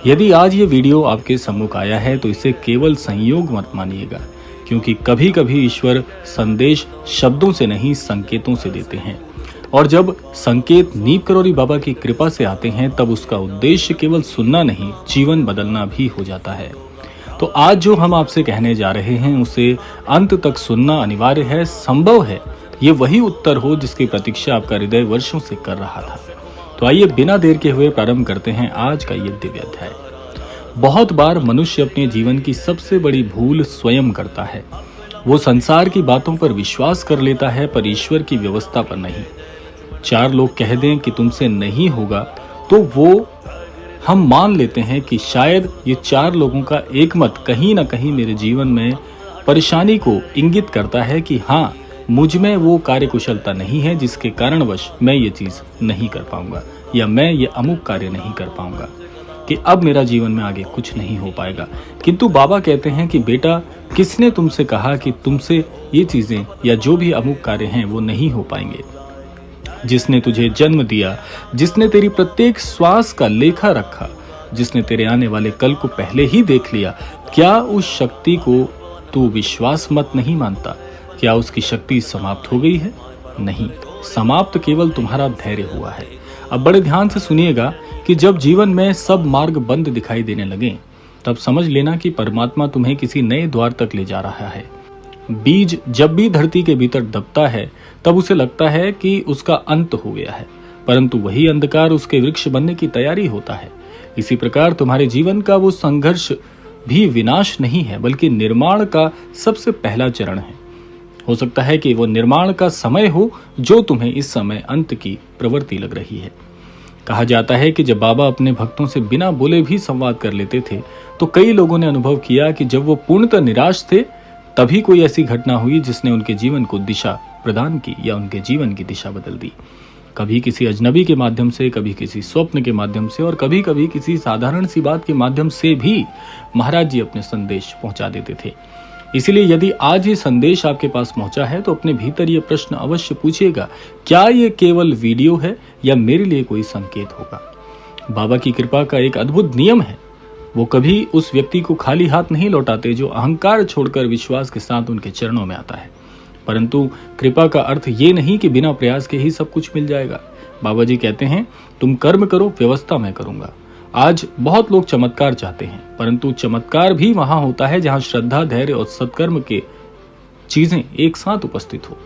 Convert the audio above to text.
यदि आज ये वीडियो आपके सम्मुख आया है तो इसे केवल संयोग मत मानिएगा, क्योंकि कभी कभी ईश्वर संदेश शब्दों से नहीं संकेतों से देते हैं। और जब संकेत नीम करौरी बाबा की कृपा से आते हैं तब उसका उद्देश्य केवल सुनना नहीं, जीवन बदलना भी हो जाता है। तो आज जो हम आपसे कहने जा रहे हैं उसे अंत तक सुनना अनिवार्य है। संभव है ये वही उत्तर हो जिसकी प्रतीक्षा आपका हृदय वर्षों से कर रहा था। तो आइए बिना देर के हुए प्रारंभ करते हैं आज का ये दिव्य अध्याय। बहुत बार मनुष्य अपने जीवन की सबसे बड़ी भूल स्वयं करता है। वो संसार की बातों पर विश्वास कर लेता है पर ईश्वर की व्यवस्था पर नहीं। 4 लोग कह दें कि तुमसे नहीं होगा तो वो हम मान लेते हैं कि शायद ये 4 लोगों का एक मत कहीं ना कहीं मेरे जीवन में परेशानी को इंगित करता है कि हाँ, मुझ में वो कार्यकुशलता नहीं है जिसके कारणवश मैं ये चीज नहीं कर पाऊंगा, या मैं ये अमुक कार्य नहीं कर पाऊंगा, कि अब मेरा जीवन में आगे कुछ नहीं हो पाएगा। किंतु बाबा कहते हैं कि बेटा, किसने तुमसे कहा कि तुमसे ये चीजें या जो भी अमुक कार्य हैं वो नहीं हो पाएंगे? जिसने तुझे जन्म दिया, जिसने तेरी प्रत्येक श्वास का लेखा रखा, जिसने तेरे आने वाले कल को पहले ही देख लिया, क्या उस शक्ति को तू विश्वास मत नहीं मानता? क्या उसकी शक्ति समाप्त हो गई है? नहीं, समाप्त केवल तुम्हारा धैर्य हुआ है। अब बड़े ध्यान से सुनिएगा कि जब जीवन में सब मार्ग बंद दिखाई देने लगे तब समझ लेना कि परमात्मा तुम्हें किसी नए द्वार तक ले जा रहा है। बीज जब भी धरती के भीतर दबता है तब उसे लगता है कि उसका अंत हो गया है, परंतु वही अंधकार उसके वृक्ष बनने की तैयारी होता है। इसी प्रकार तुम्हारे जीवन का वो संघर्ष भी विनाश नहीं है बल्कि निर्माण का सबसे पहला चरण है। हो सकता है कि वो निर्माण का समय हो जो तुम्हें इस समय अंत की प्रवृत्ति लग रही है। कहा जाता है कि जब बाबा अपने भक्तों से बिना बोले भी संवाद कर लेते थे तो कई लोगों ने अनुभव किया कि जब वो पूर्णतः निराश थे तभी कोई ऐसी घटना हुई जिसने उनके जीवन को दिशा प्रदान की या उनके जीवन की दिशा बदल दी। कभी किसी अजनबी के माध्यम से, कभी किसी स्वप्न के माध्यम से और कभी कभी किसी साधारण सी बात के माध्यम से भी महाराज जी अपने संदेश पहुंचा देते थे। इसीलिए यदि आज ये संदेश आपके पास पहुंचा है तो अपने भीतर ये प्रश्न अवश्य पूछिएगा, क्या ये केवल वीडियो है या मेरे लिए कोई संकेत होगा? बाबा की कृपा का एक अद्भुत नियम है, वो कभी उस व्यक्ति को खाली हाथ नहीं लौटाते जो अहंकार छोड़कर विश्वास के साथ उनके चरणों में आता है। परंतु कृपा का अर्थ ये नहीं कि बिना प्रयास के ही सब कुछ मिल जाएगा। बाबा जी कहते हैं, तुम कर्म करो, व्यवस्था मैं करूंगा। आज बहुत लोग चमत्कार चाहते हैं, परंतु चमत्कार भी वहां होता है जहां श्रद्धा, धैर्य और सत्कर्म के चीजें एक साथ उपस्थित हो।